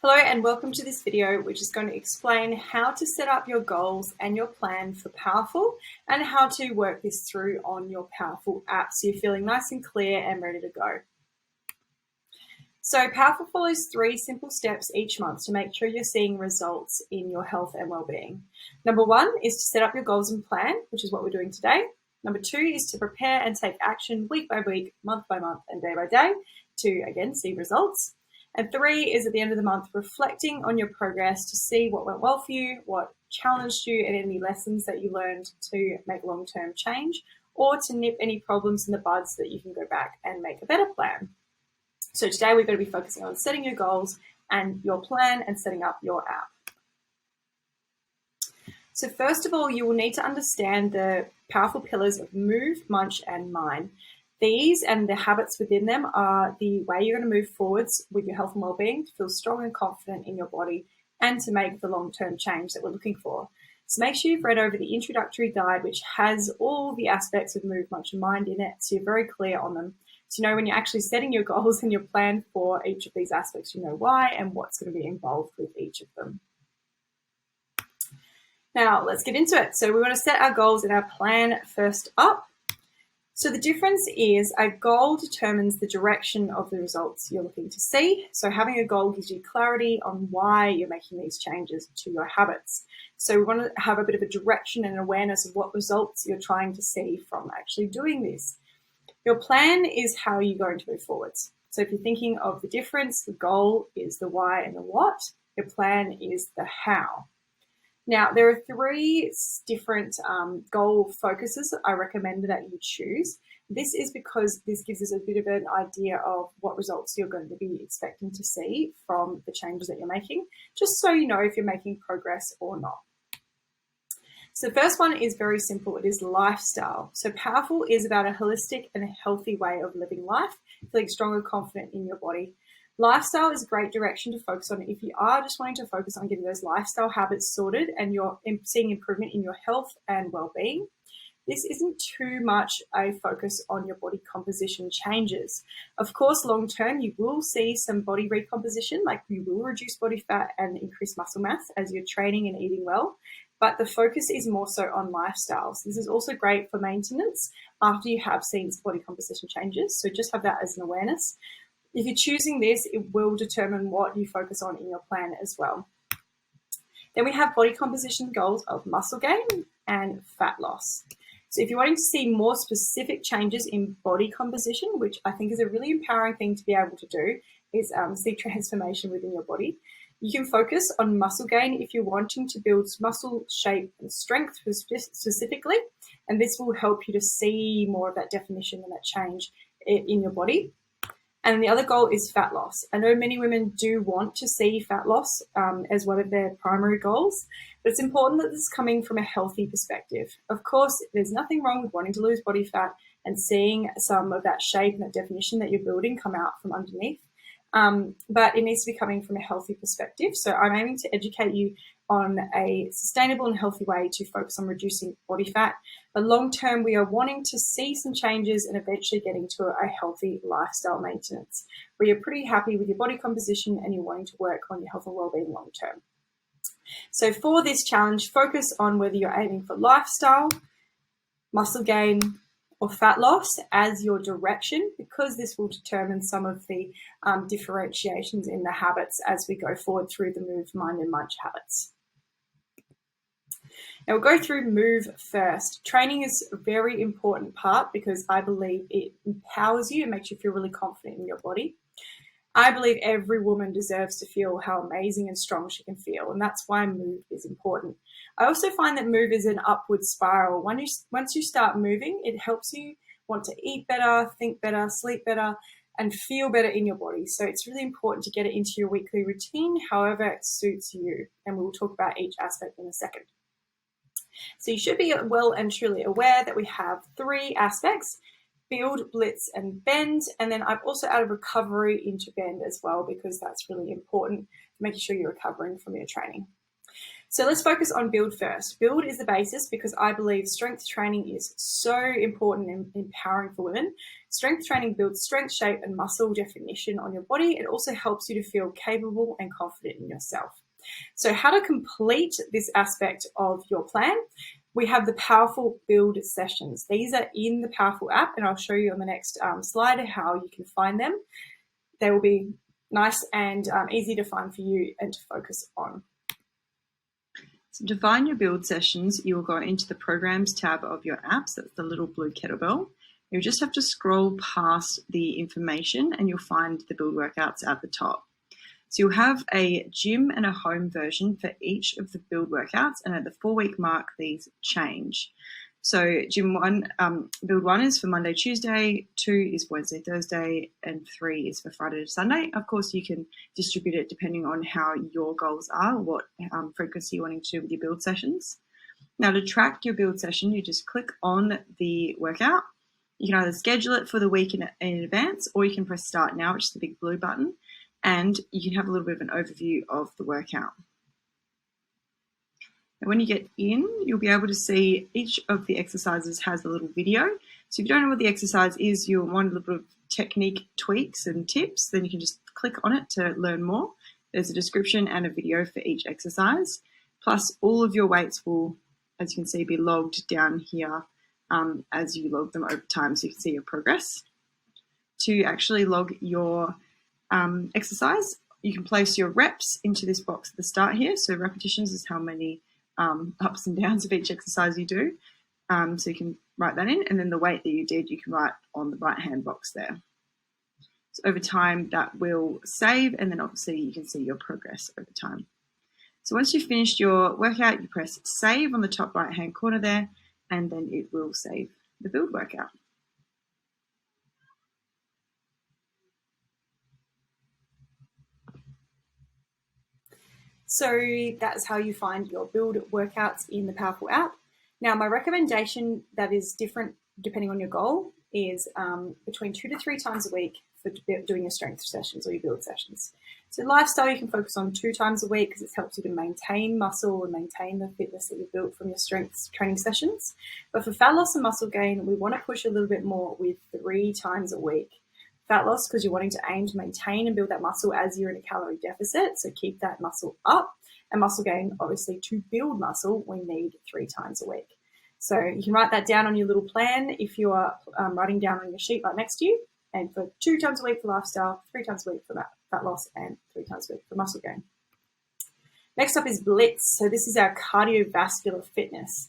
Hello and welcome to this video, which is going to explain how to set up your goals and your plan for Powherful and how to work this through on your Powherful app so you're feeling nice and clear and ready to go. So Powherful follows 3 simple steps each month to make sure you're seeing results in your health and well-being. Number 1 is to set up your goals and plan, which is what we're doing today. Number 2 is to prepare and take action week by week, month by month, and day by day to, again, see results. And 3 is at the end of the month, reflecting on your progress to see what went well for you, what challenged you, and any lessons that you learned to make long-term change, or to nip any problems in the bud so that you can go back and make a better plan. So today we're going to be focusing on setting your goals and your plan and setting up your app. So first of all, you will need to understand the Powherful Pillars of Move, Munch and Mind. These and the habits within them are the way you're going to move forwards with your health and well-being, to feel strong and confident in your body and to make the long-term change that we're looking for. So make sure you've read over the introductory guide, which has all the aspects of Move, Munch and Mind in it, so you're very clear on them. So you know when you're actually setting your goals and your plan for each of these aspects, you know why and what's going to be involved with each of them. Now let's get into it. So we want to set our goals and our plan first up. So the difference is a goal determines the direction of the results you're looking to see. So having a goal gives you clarity on why you're making these changes to your habits. So we want to have a bit of a direction and awareness of what results you're trying to see from actually doing this. Your plan is how you're going to move forwards. So if you're thinking of the difference, the goal is the why and the what. Your plan is the how. Now, there are 3 different goal focuses that I recommend that you choose. This is because this gives us a bit of an idea of what results you're going to be expecting to see from the changes that you're making, just so you know if you're making progress or not. So the first one is very simple. It is lifestyle. So Powherful is about a holistic and a healthy way of living life, feeling strong and confident in your body. Lifestyle is a great direction to focus on if you are just wanting to focus on getting those lifestyle habits sorted and you're seeing improvement in your health and well-being. This isn't too much a focus on your body composition changes. Of course, long-term, you will see some body recomposition, like you will reduce body fat and increase muscle mass as you're training and eating well. But the focus is more so on lifestyle. So this is also great for maintenance after you have seen body composition changes. So just have that as an awareness. If you're choosing this, it will determine what you focus on in your plan as well. Then we have body composition goals of muscle gain and fat loss. So if you're wanting to see more specific changes in body composition, which I think is a really empowering thing to be able to do, is see transformation within your body. You can focus on muscle gain if you're wanting to build muscle shape and strength specifically, and this will help you to see more of that definition and that change in your body. And the other goal is fat loss. I know many women do want to see fat loss as one of their primary goals, but it's important that this is coming from a healthy perspective. Of course, there's nothing wrong with wanting to lose body fat and seeing some of that shape and that definition that you're building come out from underneath. But it needs to be coming from a healthy perspective. So I'm aiming to educate you on a sustainable and healthy way to focus on reducing body fat. But long term, we are wanting to see some changes and eventually getting to a healthy lifestyle maintenance where you're pretty happy with your body composition and you're wanting to work on your health and well-being long term. So for this challenge, focus on whether you're aiming for lifestyle, muscle gain, or fat loss as your direction, because this will determine some of the differentiations in the habits as we go forward through the Move, Mind and Munch habits. Now we'll go through Move first. Training is a very important part because I believe it empowers you and makes you feel really confident in your body. I believe every woman deserves to feel how amazing and strong she can feel, and that's why Move is important. I also find that Move is an upward spiral. Once you start moving, it helps you want to eat better, think better, sleep better, and feel better in your body. So it's really important to get it into your weekly routine, however it suits you. And we'll talk about each aspect in a second. So you should be well and truly aware that we have 3 aspects: build, blitz, and bend. And then I've also added recovery into bend as well, because that's really important, making sure you're recovering from your training. So let's focus on build first. Build is the basis because I believe strength training is so important and empowering for women. Strength training builds strength, shape, and muscle definition on your body. It also helps you to feel capable and confident in yourself. So how to complete this aspect of your plan? We have the Powherful build sessions. These are in the Powherful app, and I'll show you on the next slide how you can find them. They will be nice and easy to find for you and to focus on. So to find your build sessions, you will go into the programs tab of your apps. That's the little blue kettlebell. You just have to scroll past the information and you'll find the build workouts at the top. So you'll have a gym and a home version for each of the build workouts, and at the 4-week mark, these change. So build 1 is for Monday, Tuesday, 2 is Wednesday, Thursday, and 3 is for Friday to Sunday. Of course, you can distribute it depending on how your goals are, what frequency you're wanting to do with your build sessions. Now, to track your build session, you just click on the workout. You can either schedule it for the week in advance, or you can press start now, which is the big blue button, and you can have a little bit of an overview of the workout. And when you get in, you'll be able to see each of the exercises has a little video. So if you don't know what the exercise is, you'll want a little bit of technique tweaks and tips, then you can just click on it to learn more. There's a description and a video for each exercise. Plus, all of your weights will, as you can see, be logged down here as you log them over time, so you can see your progress. To actually log your exercise, you can place your reps into this box at the start here. So repetitions is how many ups and downs of each exercise you do. So you can write that in, and then the weight that you did, you can write on the right-hand box there. So over time, that will save, and then obviously you can see your progress over time. So once you've finished your workout, you press save on the top right-hand corner there, and then it will save the build workout. So that's how you find your build workouts in the Powherful app. Now, my recommendation that is different depending on your goal is between 2 to 3 times a week for doing your strength sessions or your build sessions. So lifestyle, you can focus on 2 times a week because it helps you to maintain muscle and maintain the fitness that you built from your strength training sessions. But for fat loss and muscle gain, we want to push a little bit more with 3 times a week. Fat loss because you're wanting to aim to maintain and build that muscle as you're in a calorie deficit, so keep that muscle up. And muscle gain, obviously, to build muscle, we need 3 times a week. So you can write that down on your little plan if you are writing down on your sheet right next to you. And for 2 times a week for lifestyle, 3 times a week for fat loss, and 3 times a week for muscle gain. Next up is Blitz. So this is our cardiovascular fitness.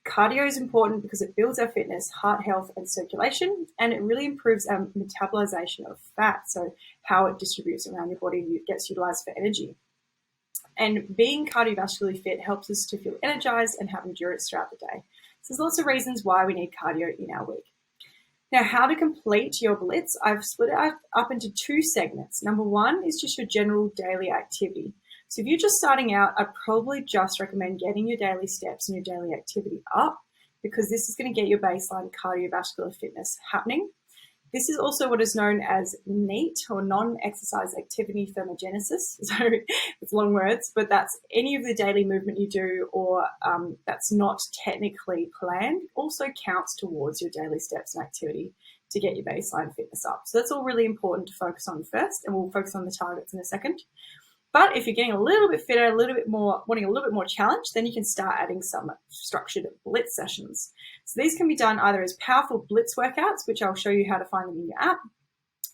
Cardio is important because it builds our fitness, heart health, and circulation, and it really improves our metabolization of fat, so how it distributes around your body gets utilized for energy. And being cardiovascularly fit helps us to feel energized and have endurance throughout the day. So there's lots of reasons why we need cardio in our week. Now, how to complete your Blitz, I've split it up into 2 segments. Number 1 is just your general daily activity. So if you're just starting out, I'd probably just recommend getting your daily steps and your daily activity up, because this is going to get your baseline cardiovascular fitness happening. This is also what is known as NEAT, or non-exercise activity thermogenesis. So it's long words, but that's any of the daily movement you do or that's not technically planned also counts towards your daily steps and activity to get your baseline fitness up. So that's all really important to focus on first, and we'll focus on the targets in a second. But if you're getting a little bit fitter, wanting a little bit more challenge, then you can start adding some structured Blitz sessions. So these can be done either as Powherful Blitz workouts, which I'll show you how to find them in your app,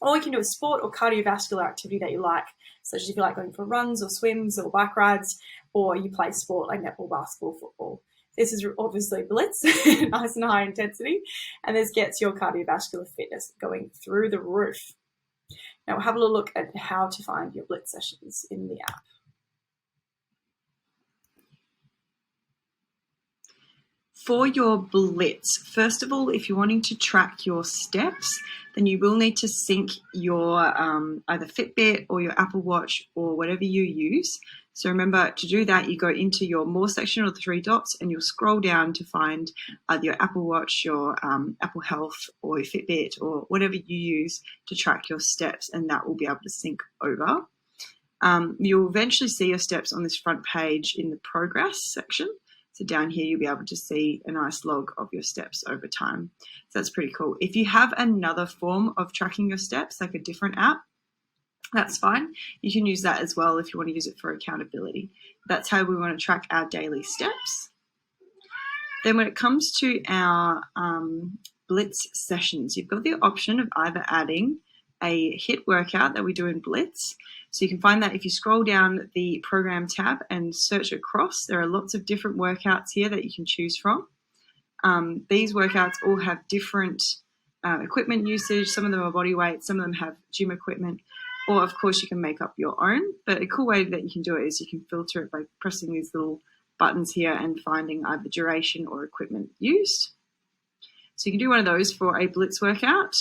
or you can do a sport or cardiovascular activity that you like, such as if you like going for runs or swims or bike rides, or you play sport like netball, basketball, football. This is obviously Blitz, nice and high intensity, and this gets your cardiovascular fitness going through the roof. Now we'll have a look at how to find your Blitz sessions in the app. For your Blitz, first of all, if you're wanting to track your steps, then you will need to sync your either Fitbit or your Apple Watch or whatever you use. So remember, to do that, you go into your More section or the 3 dots, and you'll scroll down to find either your Apple Watch, your Apple Health, or your Fitbit, or whatever you use to track your steps, and that will be able to sync over. You'll eventually see your steps on this front page in the progress section. So down here, you'll be able to see a nice log of your steps over time. So that's pretty cool. If you have another form of tracking your steps, like a different app, that's fine. You can use that as well if you want to use it for accountability. That's how we want to track our daily steps. Then when it comes to our Blitz sessions, you've got the option of either adding a HIIT workout that we do in Blitz. So you can find that if you scroll down the program tab and search across, there are lots of different workouts here that you can choose from. These workouts all have different equipment usage. Some of them are body weight, some of them have gym equipment, or of course you can make up your own. But a cool way that you can do it is you can filter it by pressing these little buttons here and finding either duration or equipment used. So you can do one of those for a Blitz workout.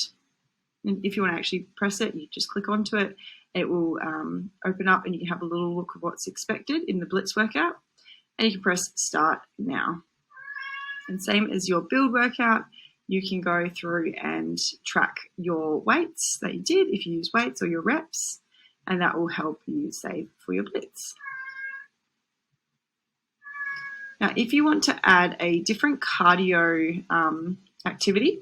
And if you want to actually press it, you just click onto it. It will open up and you can have a little look of what's expected in the Blitz workout. And you can press Start Now. And same as your build workout, you can go through and track your weights that you did, if you use weights, or your reps, and that will help you save for your Blitz. Now, if you want to add a different cardio activity,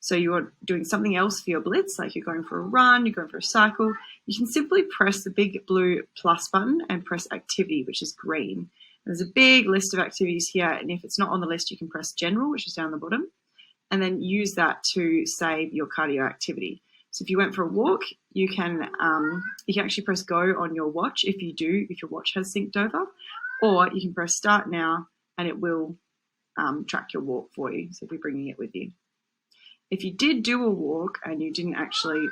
so you're doing something else for your Blitz, like you're going for a run, you're going for a cycle, you can simply press the big blue plus button and press activity, which is green. There's a big list of activities here, and if it's not on the list, you can press general, which is down the bottom, and then use that to save your cardio activity. So if you went for a walk, you can actually press go on your watch if your watch has synced over, or you can press Start Now and it will track your walk for you, so if you're bringing it with you. If you did do a walk and you didn't actually,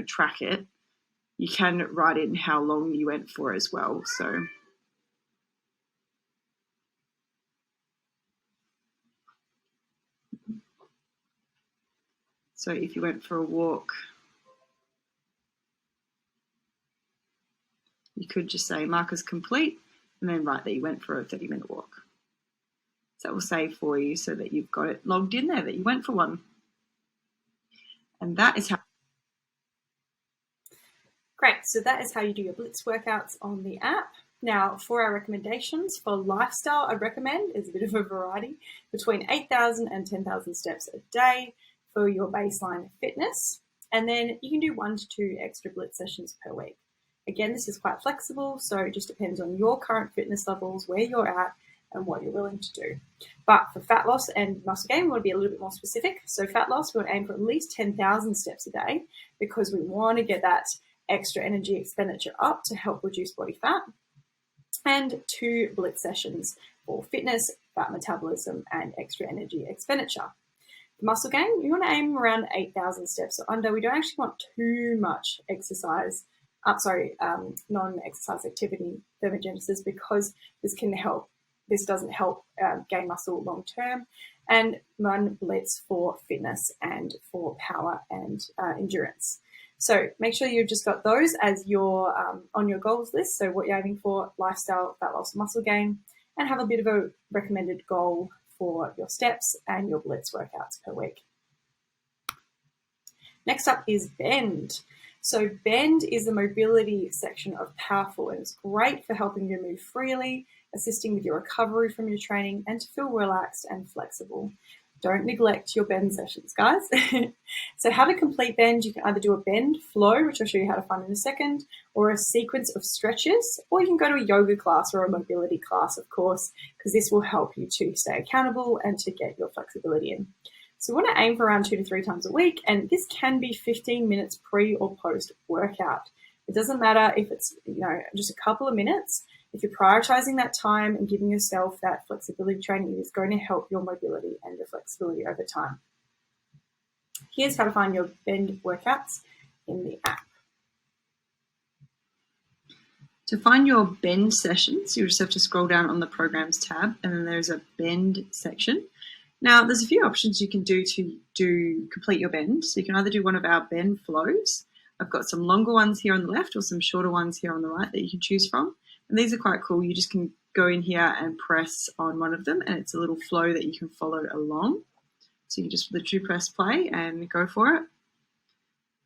track it, you can write in how long you went for as well. So if you went for a walk, you could just say mark as complete and then write that you went for a 30-minute walk. So that will save for you so that you've got it logged in there that you went for one. And that is how. Great, so that is how you do your Blitz workouts on the app. Now, for our recommendations for lifestyle, I'd recommend is a bit of a variety between 8,000 and 10,000 steps a day for your baseline fitness. And then you can do 1 to 2 extra Blitz sessions per week. Again, this is quite flexible, so it just depends on your current fitness levels, where you're at, and what you're willing to do. But for fat loss and muscle gain, we want to be a little bit more specific. So fat loss, we want to aim for at least 10,000 steps a day because we want to get that extra energy expenditure up to help reduce body fat. And 2 Blitz sessions for fitness, fat metabolism, and extra energy expenditure. For muscle gain, we want to aim around 8,000 steps or under. We don't actually want too much exercise, non-exercise activity thermogenesis, because this doesn't help gain muscle long term, and 1 Blitz for fitness and for power and endurance. So make sure you've just got those as your on your goals list. So what you're aiming for, lifestyle, fat loss, muscle gain, and have a bit of a recommended goal for your steps and your Blitz workouts per week. Next up is Bend. So Bend is the mobility section of Powherful, and it's great for helping you move freely, assisting with your recovery from your training, and to feel relaxed and flexible. Don't neglect your Bend sessions, guys. So how to complete Bend, you can either do a Bend flow, which I'll show you how to find in a second, or a sequence of stretches, or you can go to a yoga class or a mobility class, of course, because this will help you to stay accountable and to get your flexibility in. So we want to aim for around 2 to 3 times a week, and this can be 15 minutes pre or post workout. It doesn't matter if it's just a couple of minutes. If you're prioritizing that time and giving yourself that flexibility training, it is going to help your mobility and your flexibility over time. Here's how to find your Bend workouts in the app. To find your Bend sessions, you just have to scroll down on the Programs tab, and then there's a Bend section. Now, there's a few options you can do to complete your Bend. So you can either do one of our Bend flows. I've got some longer ones here on the left or some shorter ones here on the right that you can choose from. And these are quite cool. You just can go in here and press on one of them, and it's a little flow that you can follow along. So you just literally press play and go for it.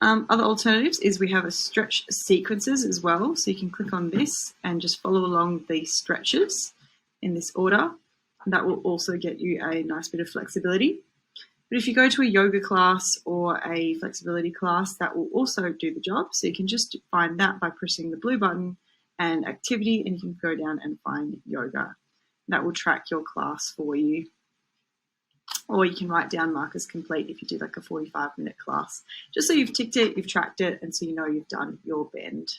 Other alternatives is we have a stretch sequences as well. So you can click on this and just follow along the stretches in this order. And that will also get you a nice bit of flexibility. But if you go to a yoga class or a flexibility class, that will also do the job. So you can just find that by pressing the blue button and activity, and you can go down and find yoga. That will track your class for you. Or you can write down markers complete if you do like a 45-minute class, just so you've ticked it, you've tracked it, and so you know you've done your bend.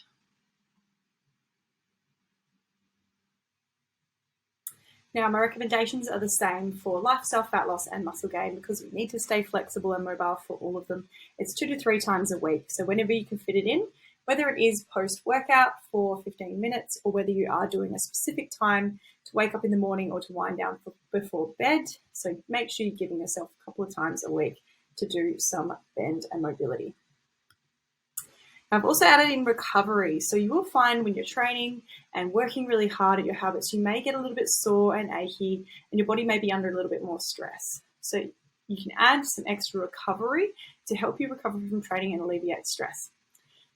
Now, my recommendations are the same for lifestyle, fat loss, and muscle gain because we need to stay flexible and mobile for all of them. It's 2 to 3 times a week, so whenever you can fit it in, whether it is post-workout for 15 minutes or whether you are doing a specific time to wake up in the morning or to wind down before bed. So make sure you're giving yourself a couple of times a week to do some bend and mobility. I've also added in recovery. So you will find when you're training and working really hard at your habits, you may get a little bit sore and achy and your body may be under a little bit more stress. So you can add some extra recovery to help you recover from training and alleviate stress.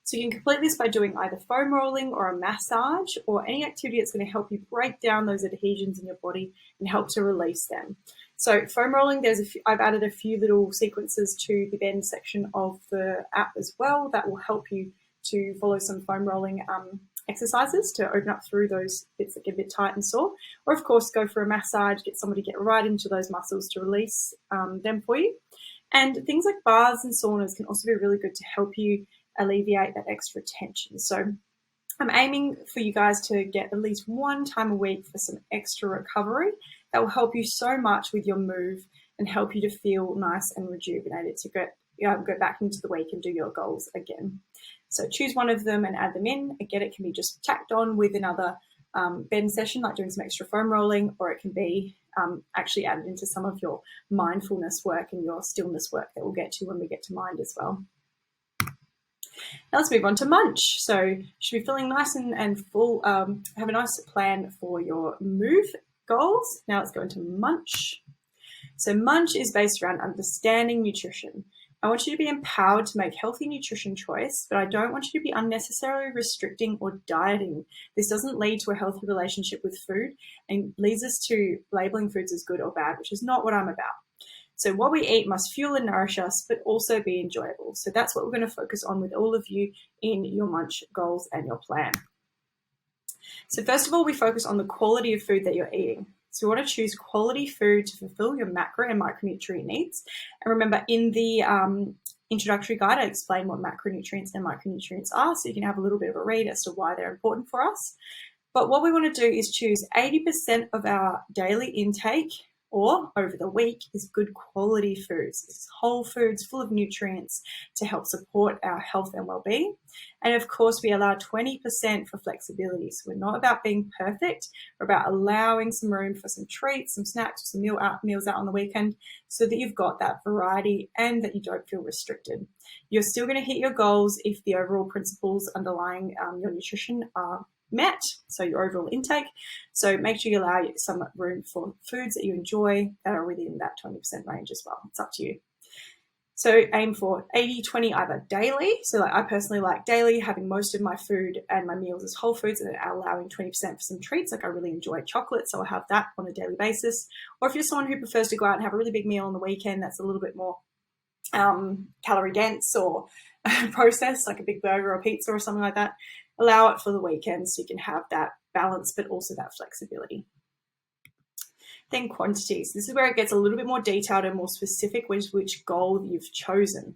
So you can complete this by doing either foam rolling or a massage or any activity that's going to help you break down those adhesions in your body and help to release them. So foam rolling, I've added a few little sequences to the bend section of the app as well that will help you to follow some foam rolling exercises to open up through those bits that get a bit tight and sore. Or of course, go for a massage, get somebody to get right into those muscles to release them for you. And things like baths and saunas can also be really good to help you alleviate that extra tension. So I'm aiming for you guys to get at least one time a week for some extra recovery that will help you so much with your move and help you to feel nice and rejuvenated to go back into the week and do your goals again. So choose one of them and add them in. Again, it can be just tacked on with another bend session, like doing some extra foam rolling, or it can be actually added into some of your mindfulness work and your stillness work that we'll get to when we get to mind as well. Now let's move on to Munch. So you should be feeling nice and full, have a nice plan for your move goals. Now let's go into Munch. So Munch is based around understanding nutrition. I want you to be empowered to make healthy nutrition choice, but I don't want you to be unnecessarily restricting or dieting. This doesn't lead to a healthy relationship with food and leads us to labeling foods as good or bad, which is not what I'm about. So what we eat must fuel and nourish us, but also be enjoyable. So that's what we're going to focus on with all of you in your Munch goals and your plan. So first of all, we focus on the quality of food that you're eating. So you want to choose quality food to fulfill your macro and micronutrient needs. And remember, in the introductory guide, I explain what macronutrients and micronutrients are, so you can have a little bit of a read as to why they're important for us. But what we want to do is choose 80% of our daily intake or over the week is good quality foods. This is whole foods full of nutrients to help support our health and well-being. And of course, we allow 20% for flexibility. So we're not about being perfect. We're about allowing some room for some treats, some snacks, some meals out on the weekend so that you've got that variety and that you don't feel restricted. You're still going to hit your goals if the overall principles underlying your nutrition are met, so your overall intake. So make sure you allow some room for foods that you enjoy that are within that 20% range as well. It's up to you. So aim for 80-20 either daily. So like I personally like daily, having most of my food and my meals as whole foods and then allowing 20% for some treats. Like I really enjoy chocolate, so I'll have that on a daily basis. Or if you're someone who prefers to go out and have a really big meal on the weekend that's a little bit more calorie dense or processed, like a big burger or pizza or something like that, allow it for the weekend so you can have that balance but also that flexibility. Then quantities. This is where it gets a little bit more detailed and more specific with which goal you've chosen.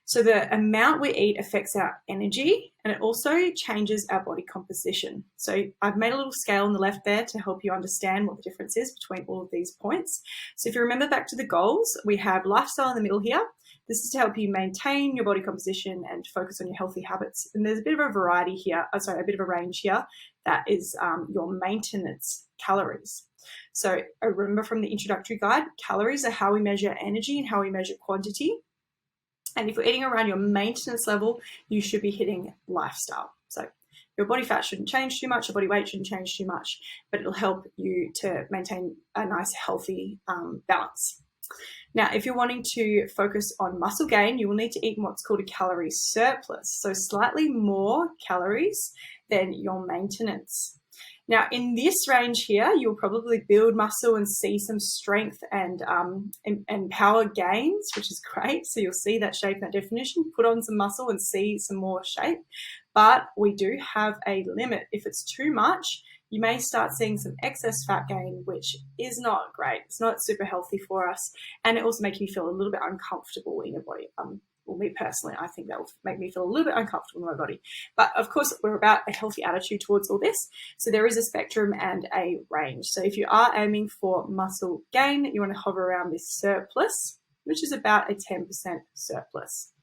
So the amount we eat affects our energy and it also changes our body composition. So I've made a little scale on the left there to help you understand what the difference is between all of these points. So if you remember back to the goals, we have lifestyle in the middle here. This is to help you maintain your body composition and focus on your healthy habits. And there's a bit of a variety here, a bit of a range here that is your maintenance calories. So remember from the introductory guide, calories are how we measure energy and how we measure quantity. And if you're eating around your maintenance level, you should be hitting lifestyle. So your body fat shouldn't change too much, your body weight shouldn't change too much, but it'll help you to maintain a nice healthy balance. Now, if you're wanting to focus on muscle gain, you will need to eat what's called a calorie surplus, so slightly more calories than your maintenance. Now, in this range here, you'll probably build muscle and see some strength and power gains, which is great. So you'll see that shape and that definition, put on some muscle and see some more shape. But we do have a limit. If it's too much, you may start seeing some excess fat gain, which is not great. It's not super healthy for us. And it also makes you feel a little bit uncomfortable in your body. Well, me personally, I think that will make me feel a little bit uncomfortable in my body. But of course, we're about a healthy attitude towards all this. So there is a spectrum and a range. So if you are aiming for muscle gain, you want to hover around this surplus, which is about a 10% surplus.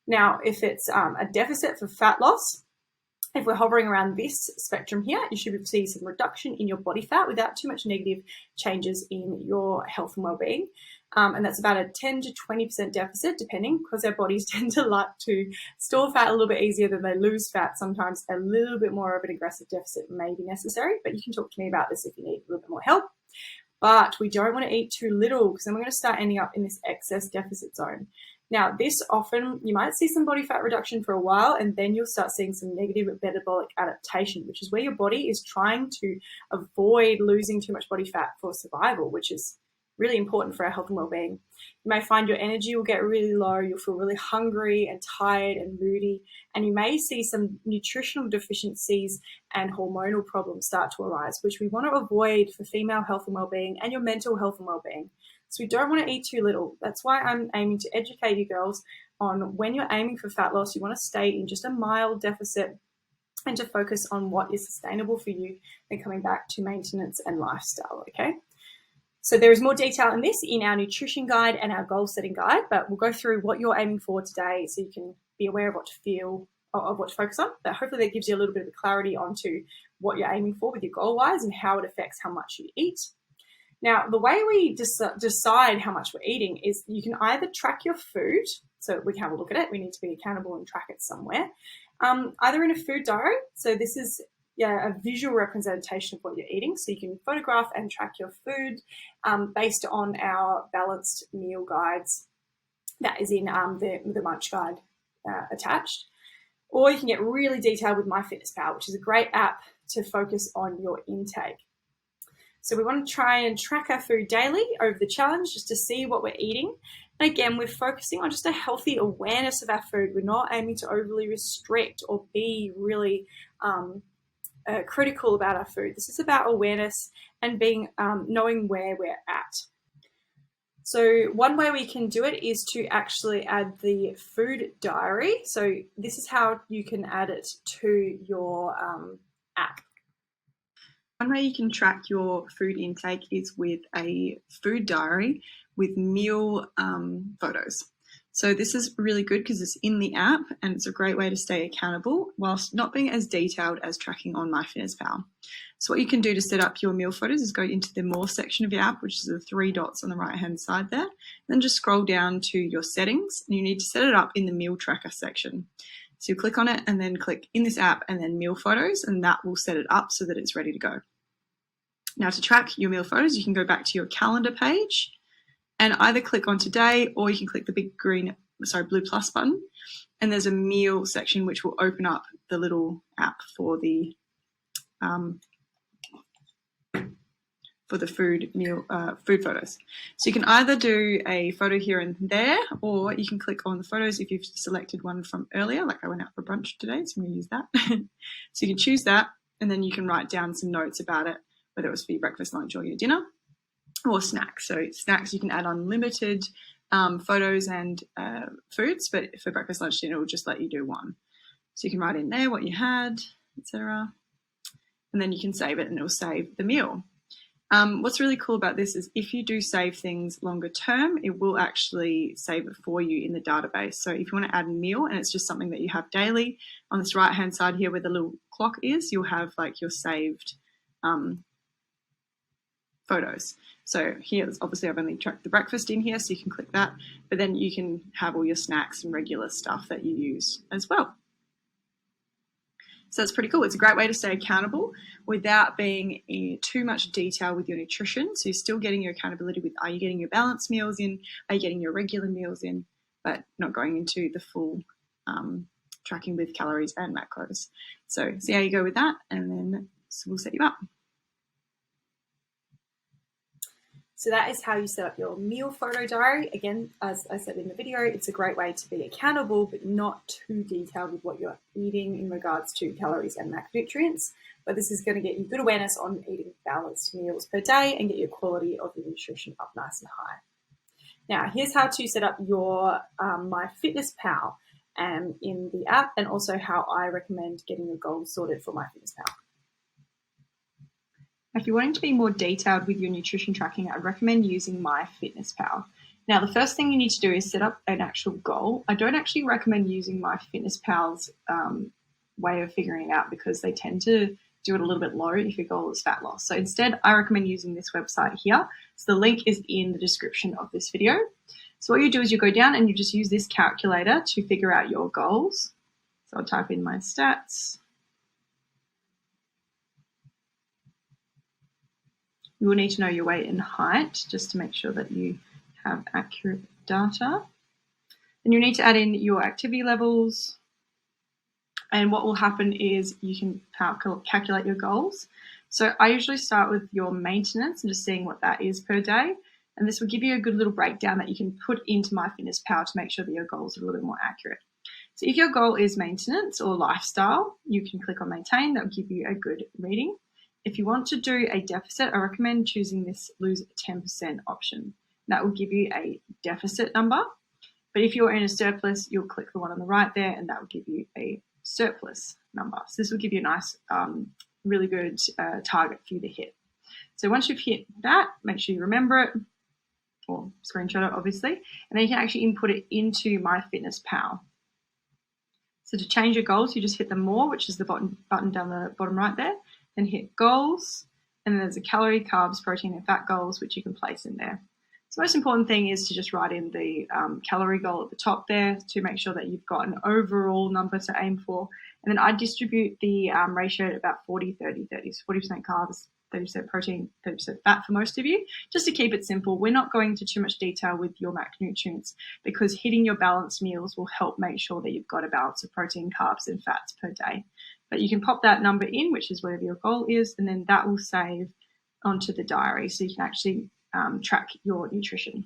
Now, if it's a deficit for fat loss, if we're hovering around this spectrum here, you should see some reduction in your body fat without too much negative changes in your health and well-being. And that's about a 10 to 20% deficit, depending, because our bodies tend to like to store fat a little bit easier than they lose fat. Sometimes a little bit more of an aggressive deficit may be necessary, but you can talk to me about this if you need a little bit more help. But we don't want to eat too little, because then we're going to start ending up in this excess deficit zone. Now, this often, you might see some body fat reduction for a while, and then you'll start seeing some negative metabolic adaptation, which is where your body is trying to avoid losing too much body fat for survival, which is really important for our health and well-being. You may find your energy will get really low, you'll feel really hungry and tired and moody, and you may see some nutritional deficiencies and hormonal problems start to arise, which we want to avoid for female health and well-being and your mental health and well-being. So we don't want to eat too little. That's why I'm aiming to educate you girls on when you're aiming for fat loss, you want to stay in just a mild deficit and to focus on what is sustainable for you, then coming back to maintenance and lifestyle, okay? So there is more detail in this in our nutrition guide and our goal setting guide, but we'll go through what you're aiming for today so you can be aware of what to feel, of what to focus on. But hopefully that gives you a little bit of clarity onto what you're aiming for with your goal wise and how it affects how much you eat. Now, the way we decide how much we're eating is you can either track your food, so we can have a look at it. We need to be accountable and track it somewhere, either in a food diary. So this is a visual representation of what you're eating. So you can photograph and track your food based on our balanced meal guides that is in the Munch guide attached. Or you can get really detailed with Myfitnesspal, which is a great app to focus on your intake. So we want to try and track our food daily over the challenge just to see what we're eating. And again, we're focusing on just a healthy awareness of our food. We're not aiming to overly restrict or be really critical about our food. This is about awareness and being knowing where we're at. So one way we can do it is to actually add the food diary. So this is how you can add it to your app. One way you can track your food intake is with a food diary with meal photos. So this is really good because it's in the app and it's a great way to stay accountable whilst not being as detailed as tracking on Myfitnesspal. So what you can do to set up your meal photos is go into the More section of your app, which is the 3 dots on the right-hand side there. Then just scroll down to your settings and you need to set it up in the meal tracker section. So you click on it and then click in this app and then meal photos, and that will set it up so that it's ready to go. Now to track your meal photos, you can go back to your calendar page and either click on today or you can click the big blue plus button, and there's a meal section which will open up the little app for the food photos. So you can either do a photo here and there, or you can click on the photos if you've selected one from earlier, like I went out for brunch today, so I'm going to use that. So you can choose that, and then you can write down some notes about it, whether it was for your breakfast, lunch, or your dinner, or snacks. So snacks, you can add unlimited photos and foods, but for breakfast, lunch, dinner, it will just let you do one. So you can write in there what you had, etc. And then you can save it and it will save the meal. What's really cool about this is if you do save things longer term, it will actually save it for you in the database. So if you want to add a meal and it's just something that you have daily, on this right-hand side here where the little clock is, you'll have like your saved photos. So here, obviously I've only tracked the breakfast in here, so you can click that, but then you can have all your snacks and regular stuff that you use as well. So that's pretty cool. It's a great way to stay accountable without being in too much detail with your nutrition. So you're still getting your accountability with, are you getting your balanced meals in? Are you getting your regular meals in? But not going into the full tracking with calories and macros. So see how you go with that, and then we'll set you up. So that is how you set up your meal photo diary. Again, as I said in the video, it's a great way to be accountable, but not too detailed with what you're eating in regards to calories and macronutrients. But this is going to get you good awareness on eating balanced meals per day and get your quality of your nutrition up nice and high. Now, here's how to set up your Myfitnesspal in the app, and also how I recommend getting your goals sorted for Myfitnesspal. If you're wanting to be more detailed with your nutrition tracking, I'd recommend using Myfitnesspal. Now, the first thing you need to do is set up an actual goal. I don't actually recommend using Myfitnesspal's way of figuring it out, because they tend to do it a little bit low if your goal is fat loss. So instead, I recommend using this website here. So the link is in the description of this video. So what you do is you go down and you just use this calculator to figure out your goals. So I'll type in my stats. You will need to know your weight and height just to make sure that you have accurate data. And you'll need to add in your activity levels. And what will happen is you can calculate your goals. So I usually start with your maintenance and just seeing what that is per day. And this will give you a good little breakdown that you can put into Myfitnesspal to make sure that your goals are a little bit more accurate. So if your goal is maintenance or lifestyle, you can click on maintain. That will give you a good reading. If you want to do a deficit, I recommend choosing this lose 10% option. That will give you a deficit number. But if you're in a surplus, you'll click the one on the right there, and that will give you a surplus number. So this will give you a nice, really good target for you to hit. So once you've hit that, make sure you remember it, or screenshot it, obviously, and then you can actually input it into Myfitnesspal. So to change your goals, you just hit the more, which is the button down the bottom right there, then hit goals, and then there's a calorie, carbs, protein, and fat goals, which you can place in there. So the most important thing is to just write in the calorie goal at the top there to make sure that you've got an overall number to aim for. And then I distribute the ratio at about 40-30-30. So 40% carbs, 30% protein, 30% fat for most of you, just to keep it simple. We're not going into too much detail with your macronutrients, because hitting your balanced meals will help make sure that you've got a balance of protein, carbs, and fats per day. But you can pop that number in, which is whatever your goal is, and then that will save onto the diary, so you can actually track your nutrition.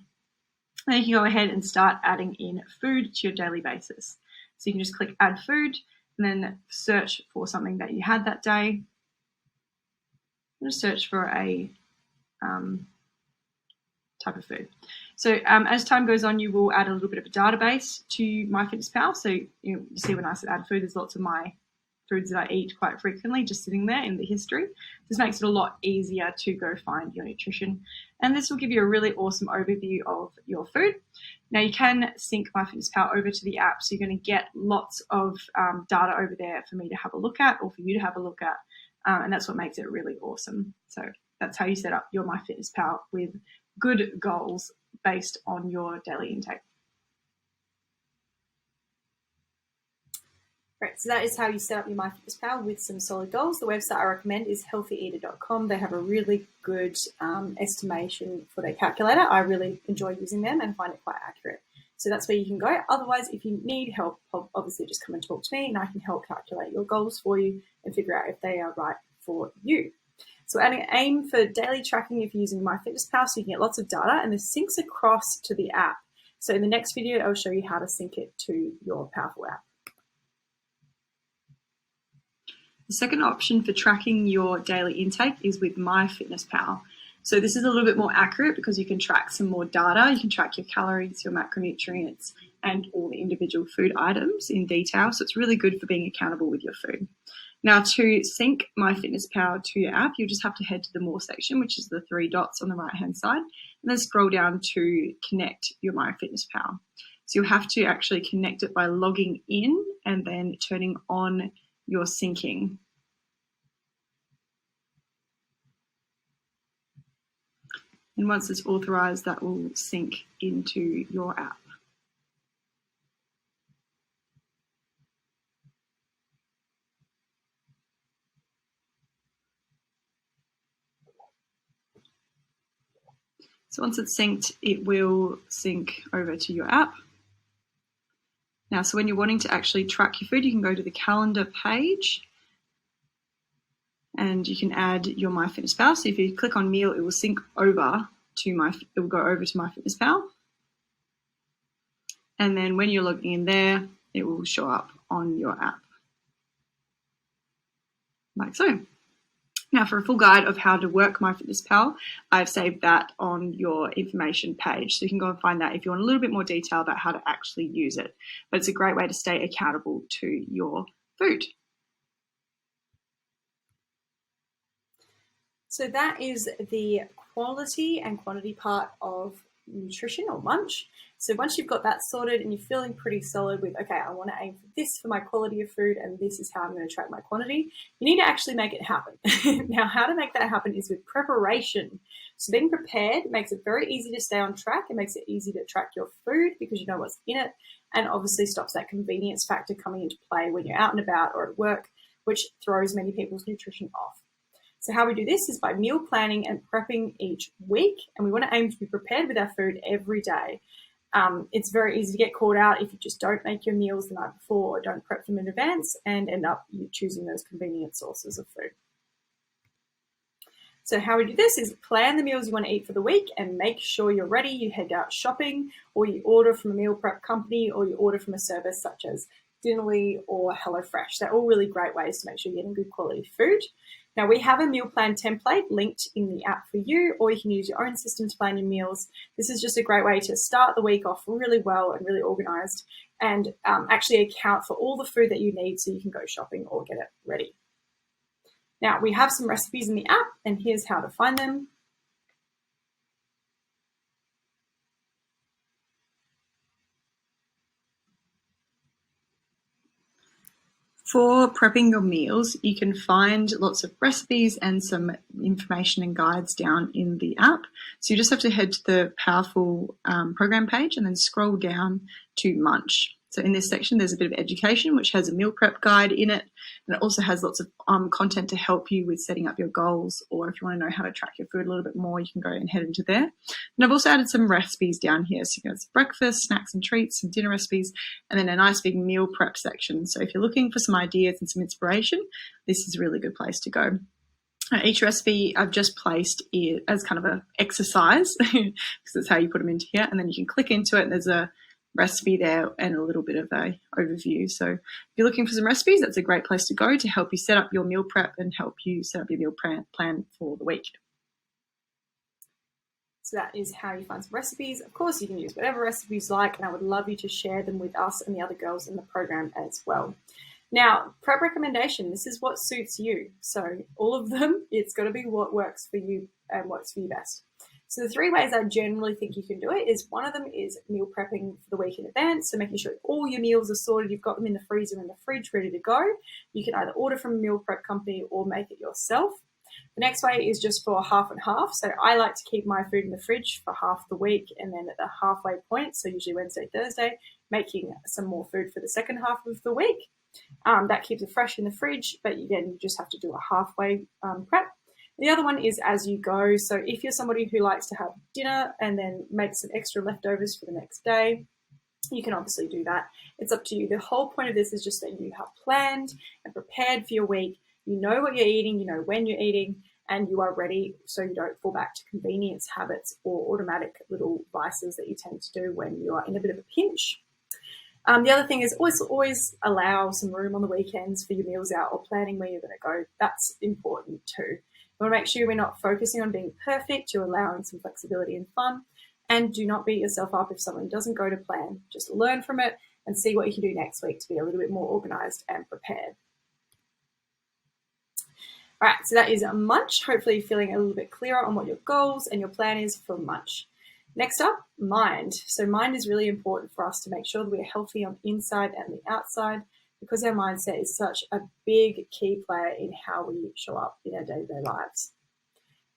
Then you can go ahead and start adding in food to your daily basis. So you can just click add food, and then search for something that you had that day. Just search for a type of food. So as time goes on, you will add a little bit of a database to Myfitnesspal. So you see when I said add food, there's lots of my foods that I eat quite frequently just sitting there in the history. This makes it a lot easier to go find your nutrition. And this will give you a really awesome overview of your food. Now you can sync Myfitnesspal over to the app, so you're going to get lots of data over there for me to have a look at, or for you to have a look at. And that's what makes it really awesome. So that's how you set up your Myfitnesspal with good goals based on your daily intake. Right, so that is how you set up your Myfitnesspal with some solid goals. The website I recommend is healthyeater.com. They have a really good estimation for their calculator. I really enjoy using them and find it quite accurate. So that's where you can go. Otherwise, if you need help, obviously just come and talk to me, and I can help calculate your goals for you and figure out if they are right for you. So aim for daily tracking if you're using Myfitnesspal, so you can get lots of data, and this syncs across to the app. So in the next video, I'll show you how to sync it to your Powherful app. The second option for tracking your daily intake is with Myfitnesspal. So this is a little bit more accurate because you can track some more data. You can track your calories, your macronutrients, and all the individual food items in detail. So it's really good for being accountable with your food. Now, to sync Myfitnesspal to your app, you just have to head to the More section, which is the 3 dots on the right-hand side, and then scroll down to connect your Myfitnesspal. So you'll have to actually connect it by logging in and then turning on your syncing. And once it's authorized, that will sync into your app. So once it's synced, it will sync over to your app. Now, so when you're wanting to actually track your food, you can go to the calendar page and you can add your Myfitnesspal. So if you click on meal, it will sync over to it will go over to Myfitnesspal. And then when you're logging in there, it will show up on your app, like so. Now, for a full guide of how to work Myfitnesspal, I've saved that on your information page. So you can go and find that if you want a little bit more detail about how to actually use it. But it's a great way to stay accountable to your food. So that is the quality and quantity part of nutrition or Munch. So once you've got that sorted and you're feeling pretty solid with, okay, I want to aim for this for my quality of food and this is how I'm going to track my quantity, you need to actually make it happen. Now, how to make that happen is with preparation. So being prepared makes it very easy to stay on track. It makes it easy to track your food because you know what's in it, and obviously stops that convenience factor coming into play when you're out and about or at work, which throws many people's nutrition off. So how we do this is by meal planning and prepping each week, and we want to aim to be prepared with our food every day. It's very easy to get caught out if you just don't make your meals the night before or don't prep them in advance and end up you choosing those convenient sources of food. So how we do this is plan the meals you want to eat for the week and make sure you're ready. You head out shopping, or you order from a meal prep company, or you order from a service such as Dinnerly or HelloFresh. They're all really great ways to make sure you're getting good quality food. Now, we have a meal plan template linked in the app for you, or you can use your own system to plan your meals. This is just a great way to start the week off really well and really organized, and actually account for all the food that you need so you can go shopping or get it ready. Now, we have some recipes in the app, and here's how to find them. For prepping your meals, you can find lots of recipes and some information and guides down in the app. So you just have to head to the Powherful program page and then scroll down to Munch. So in this section, there's a bit of education, which has a meal prep guide in it. And it also has lots of content to help you with setting up your goals, or if you want to know how to track your food a little bit more, you can go and head into there. And I've also added some recipes down here. So you have breakfast, snacks and treats, some dinner recipes, and then a nice big meal prep section. So if you're looking for some ideas and some inspiration, this is a really good place to go. Each recipe I've just placed as kind of an exercise, because that's how you put them into here. And then you can click into it and there's a recipe there and a little bit of a overview. So if you're looking for some recipes, that's a great place to go to help you set up your meal prep and help you set up your meal plan for the week. So that is how you find some recipes. Of course, you can use whatever recipes you like, and I would love you to share them with us and the other girls in the program as well. Now, prep recommendation, this is what suits you. So all of them, it's got to be what works for you and works for you best. So the 3 ways I generally think you can do it is, one of them is meal prepping for the week in advance. So making sure all your meals are sorted, you've got them in the freezer and the fridge ready to go. You can either order from a meal prep company or make it yourself. The next way is just for half and half. So I like to keep my food in the fridge for half the week, and then at the halfway point, so usually Wednesday, Thursday, making some more food for the second half of the week. That keeps it fresh in the fridge, but again, you just have to do a halfway prep. The other one is as you go. So if you're somebody who likes to have dinner and then make some extra leftovers for the next day, you can obviously do that. It's up to you. The whole point of this is just that you have planned and prepared for your week. You know what you're eating, you know when you're eating, and you are ready so you don't fall back to convenience habits or automatic little vices that you tend to do when you are in a bit of a pinch. The other thing is always allow some room on the weekends for your meals out or planning where you're going to go. That's important too. You want to make sure we're not focusing on being perfect. You're allowing some flexibility and fun. And do not beat yourself up if something doesn't go to plan. Just learn from it and see what you can do next week to be a little bit more organized and prepared. All right, so that is Munch. Hopefully you're feeling a little bit clearer on what your goals and your plan is for Munch. Next up, mind. So mind is really important for us to make sure that we're healthy on the inside and the outside, because our mindset is such a big key player in how we show up in our day-to-day lives.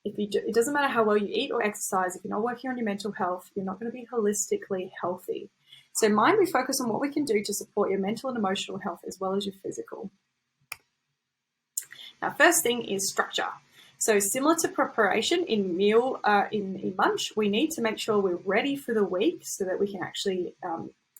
It doesn't matter how well you eat or exercise, if you're not working on your mental health, you're not going to be holistically healthy. So mind, we focus on what we can do to support your mental and emotional health as well as your physical. Now, first thing is structure. So similar to preparation in Munch, we need to make sure we're ready for the week so that we can actually,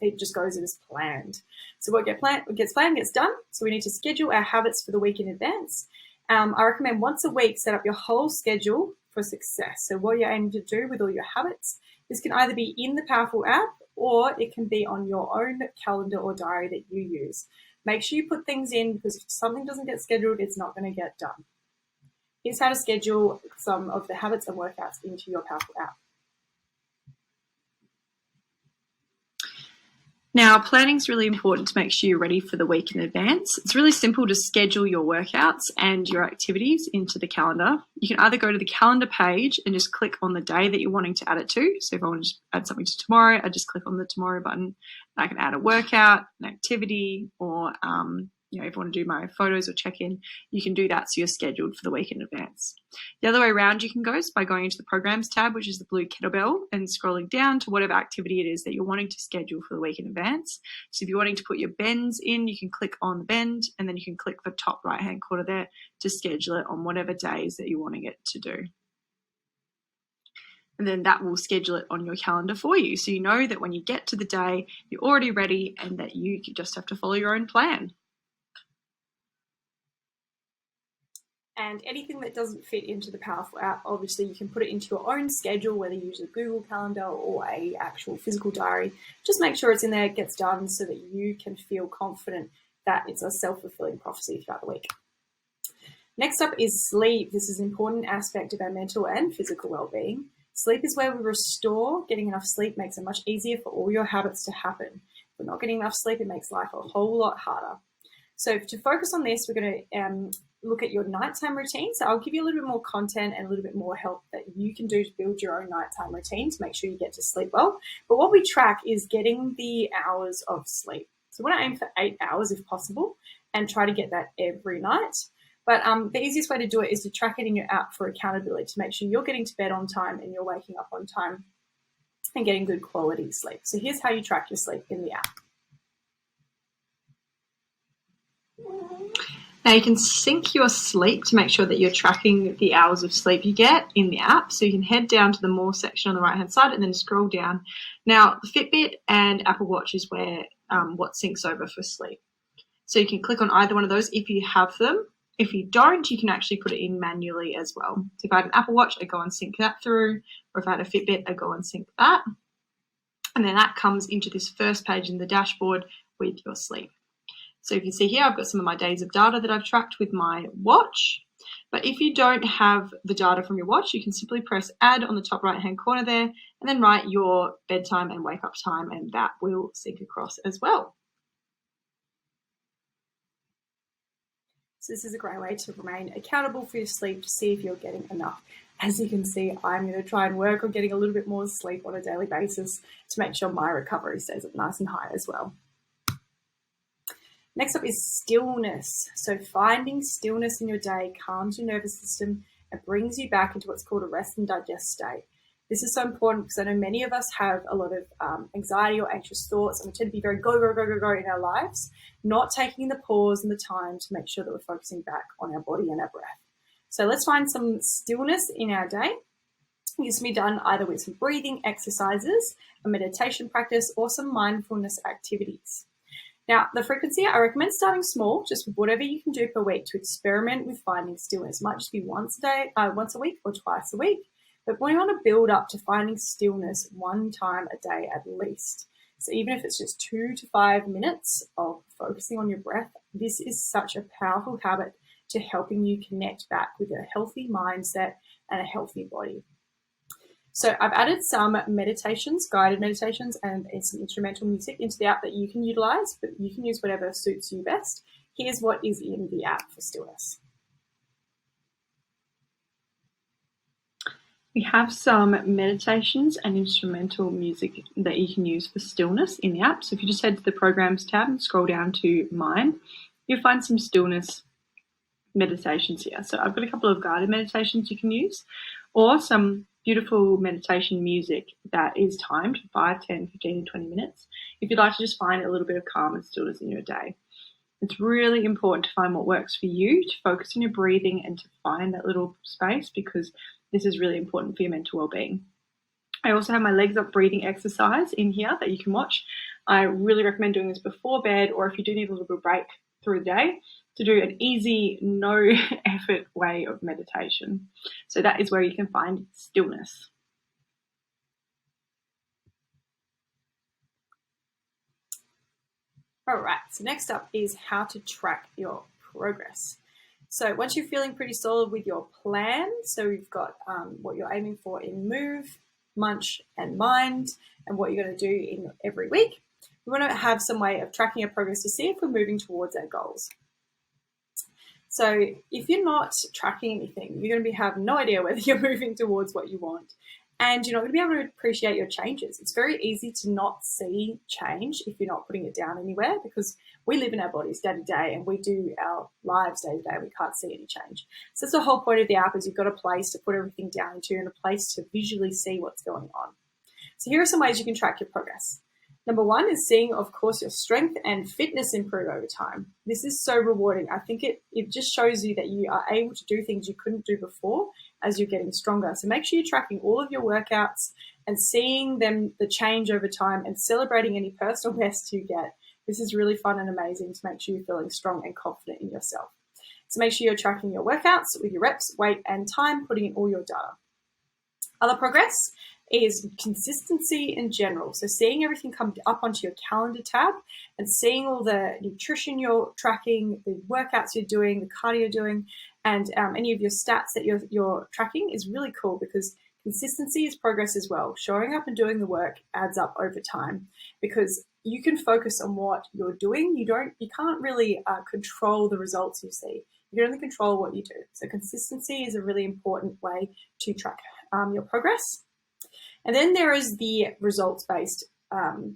it just goes as planned. So what gets planned gets done. So we need to schedule our habits for the week in advance. I recommend once a week, set up your whole schedule for success. So what you're aiming to do with all your habits, this can either be in the Powherful app or it can be on your own calendar or diary that you use. Make sure you put things in, because if something doesn't get scheduled, it's not going to get done. Here's how to schedule some of the habits and workouts into your Powherful app. Now, planning is really important to make sure you're ready for the week in advance. It's really simple to schedule your workouts and your activities into the calendar. You can either go to the calendar page and just click on the day that you're wanting to add it to. So if I want to add something to tomorrow, I just click on the tomorrow button. And I can add a workout, an activity, or if I want to do my photos or check-in, you can do that so you're scheduled for the week in advance. The other way around you can go is by going into the Programs tab, which is the blue kettlebell, and scrolling down to whatever activity it is that you're wanting to schedule for the week in advance. So if you're wanting to put your bends in, you can click on the bend, and then you can click the top right-hand corner there to schedule it on whatever days that you're wanting it to do. And then that will schedule it on your calendar for you. So you know that when you get to the day, you're already ready and that you just have to follow your own plan. And anything that doesn't fit into the Powherful app, obviously you can put it into your own schedule, whether you use a Google Calendar or a actual physical diary. Just make sure it's in there, it gets done, so that you can feel confident that it's a self-fulfilling prophecy throughout the week. Next up is sleep. This is an important aspect of our mental and physical well-being. Sleep is where we restore. Getting enough sleep makes it much easier for all your habits to happen. If we're not getting enough sleep, it makes life a whole lot harder. So to focus on this, we're going to look at your nighttime routine. So I'll give you a little bit more content and a little bit more help that you can do to build your own nighttime routine to make sure you get to sleep well. But what we track is getting the hours of sleep. So we want to aim for 8 hours if possible and try to get that every night. But the easiest way to do it is to track it in your app for accountability to make sure you're getting to bed on time and you're waking up on time and getting good quality sleep. So here's how you track your sleep in the app. Now you can sync your sleep to make sure that you're tracking the hours of sleep you get in the app. So you can head down to the More section on the right-hand side and then scroll down. Now the Fitbit and Apple Watch is where what syncs over for sleep. So you can click on either one of those if you have them. If you don't, you can actually put it in manually as well. So if I had an Apple Watch, I go and sync that through, or if I had a Fitbit, I go and sync that. And then that comes into this first page in the dashboard with your sleep. So you can see here, I've got some of my days of data that I've tracked with my watch. But if you don't have the data from your watch, you can simply press add on the top right-hand corner there and then write your bedtime and wake up time, and that will sync across as well. So this is a great way to remain accountable for your sleep to see if you're getting enough. As you can see, I'm going to try and work on getting a little bit more sleep on a daily basis to make sure my recovery stays up nice and high as well. Next up is stillness. So finding stillness in your day calms your nervous system and brings you back into what's called a rest and digest state. This is so important because I know many of us have a lot of anxiety or anxious thoughts, and we tend to be very go in our lives, not taking the pause and the time to make sure that we're focusing back on our body and our breath. So let's find some stillness in our day. This can be done either with some breathing exercises, a meditation practice, or some mindfulness activities. Now, the frequency, I recommend starting small, just with whatever you can do per week to experiment with finding stillness. It might just be once a week or twice a week. But we want to build up to finding stillness one time a day at least. So even if it's just 2 to 5 minutes of focusing on your breath, this is such a powerful habit to helping you connect back with a healthy mindset and a healthy body. So I've added some meditations, guided meditations, and some instrumental music into the app that you can utilize, but you can use whatever suits you best. Here's what is in the app for stillness. We have some meditations and instrumental music that you can use for stillness in the app. So if you just head to the Programs tab and scroll down to Mine, you'll find some stillness meditations here. So I've got a couple of guided meditations you can use, or some beautiful meditation music that is timed for 5, 10, 15, 20 minutes if you'd like to just find a little bit of calm and stillness in your day. It's really important to find what works for you, to focus on your breathing and to find that little space, because this is really important for your mental well-being. I also have my legs up breathing exercise in here that you can watch. I really recommend doing this before bed, or if you do need a little bit of break through the day, to do an easy, no effort way of meditation. So that is where you can find Stillness. All right, so next up is how to track your progress. So once you're feeling pretty solid with your plan, so you've got what you're aiming for in Move, Munch and Mind, and what you're going to do in every week, we want to have some way of tracking your progress to see if we're moving towards our goals. So if you're not tracking anything, you're going to have no idea whether you're moving towards what you want, and you're not going to be able to appreciate your changes. It's very easy to not see change if you're not putting it down anywhere, because we live in our bodies day to day and we do our lives day to day. We can't see any change. So that's the whole point of the app, is you've got a place to put everything down into and a place to visually see what's going on. So here are some ways you can track your progress. Number one is seeing, of course, your strength and fitness improve over time. This is so rewarding. I think it just shows you that you are able to do things you couldn't do before as you're getting stronger. So make sure you're tracking all of your workouts and seeing them, the change over time, and celebrating any personal bests you get. This is really fun and amazing to make sure you're feeling strong and confident in yourself. So make sure you're tracking your workouts with your reps, weight, and time, putting in all your data. Other progress is consistency in general. So seeing everything come up onto your calendar tab and seeing all the nutrition you're tracking, the workouts you're doing, the cardio you're doing, and any of your stats that you're tracking is really cool, because consistency is progress as well. Showing up and doing the work adds up over time, because you can focus on what you're doing. You can't really control the results you see. You can only control what you do. So consistency is a really important way to track your progress. And then there is the results-based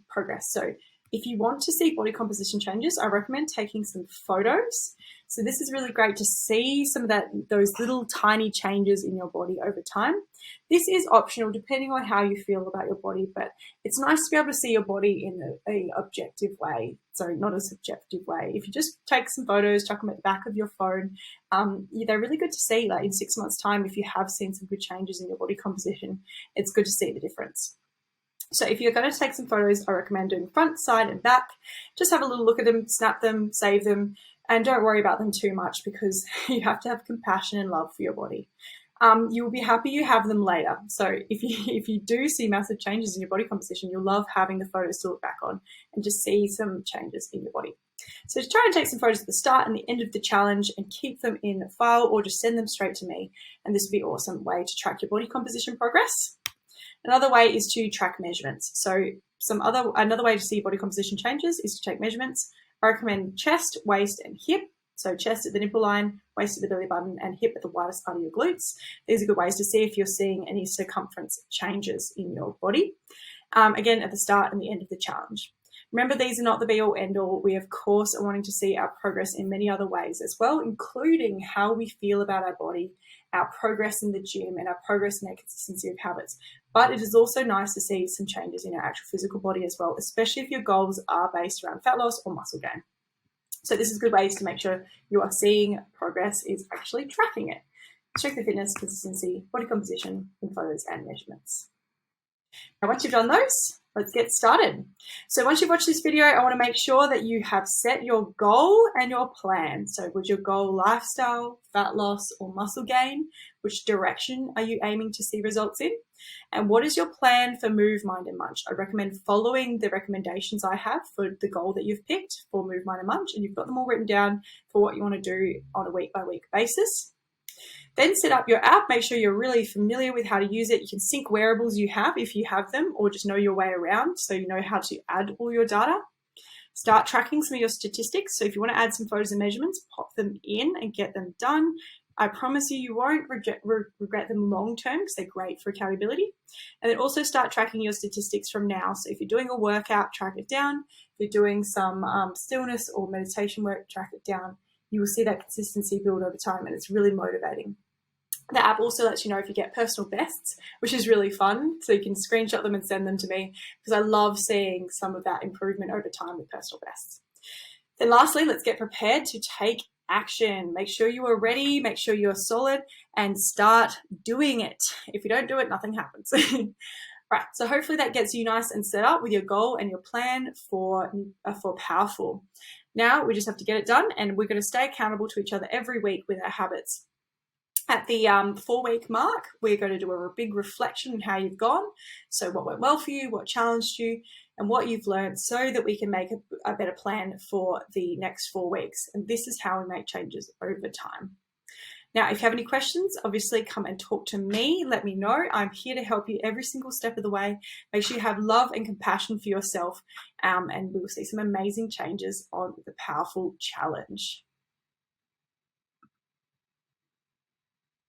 progress. So if you want to see body composition changes, I recommend taking some photos. So this is really great to see some of those little tiny changes in your body over time. This is optional depending on how you feel about your body, but it's nice to be able to see your body in an objective way. So not a subjective way. If you just take some photos, chuck them at the back of your phone, they're really good to see. Like in 6 months' time, if you have seen some good changes in your body composition, it's good to see the difference. So if you're going to take some photos, I recommend doing front, side, and back. Just have a little look at them, snap them, save them, and don't worry about them too much, because you have to have compassion and love for your body. You will be happy you have them later. So if you do see massive changes in your body composition, you'll love having the photos to look back on and just see some changes in your body. So try and take some photos at the start and the end of the challenge and keep them in a file, or just send them straight to me. And this would be an awesome way to track your body composition progress. Another way is to track measurements. So another way to see body composition changes is to take measurements. I recommend chest, waist, and hip. So chest at the nipple line, waist at the belly button, and hip at the widest part of your glutes. These are good ways to see if you're seeing any circumference changes in your body. Again, at the start and the end of the challenge. Remember, these are not the be-all, end-all. We, of course, are wanting to see our progress in many other ways as well, including how we feel about our body, our progress in the gym, and our progress in our consistency of habits. But it is also nice to see some changes in our actual physical body as well, especially if your goals are based around fat loss or muscle gain. So this is good ways to make sure you are seeing progress is actually tracking it. Check the fitness, consistency, body composition, in photos and measurements. Now, once you've done those, let's get started. So once you've watched this video, I want to make sure that you have set your goal and your plan. So was your goal lifestyle, fat loss, or muscle gain? Which direction are you aiming to see results in? And what is your plan for Move, Mind, and Munch? I recommend following the recommendations I have for the goal that you've picked for Move, Mind, and Munch, and you've got them all written down for what you want to do on a week-by-week basis. Then set up your app. Make sure you're really familiar with how to use it. You can sync wearables you have if you have them, or just know your way around so you know how to add all your data. Start tracking some of your statistics. So if you want to add some photos and measurements, pop them in and get them done. I promise you won't regret them long term, because they're great for accountability. And then also start tracking your statistics from now. So if you're doing a workout, track it down. If you're doing some stillness or meditation work, track it down. You will see that consistency build over time, and it's really motivating. The app also lets you know if you get personal bests, which is really fun. So you can screenshot them and send them to me, because I love seeing some of that improvement over time with personal bests. Then lastly, let's get prepared to take action. Make sure you are ready, make sure you're solid, and start doing it. If you don't do it, nothing happens. Right, so hopefully that gets you nice and set up with your goal and your plan for Powherful. Now we just have to get it done, and we're going to stay accountable to each other every week with our habits. At the 4-week mark, we're going to do a big reflection on how you've gone. So what went well for you, what challenged you, and what you've learned, so that we can make a better plan for the next 4 weeks. And this is how we make changes over time. Now, if you have any questions, obviously come and talk to me. Let me know. I'm here to help you every single step of the way. Make sure you have love and compassion for yourself, and we will see some amazing changes on the Powherful Challenge.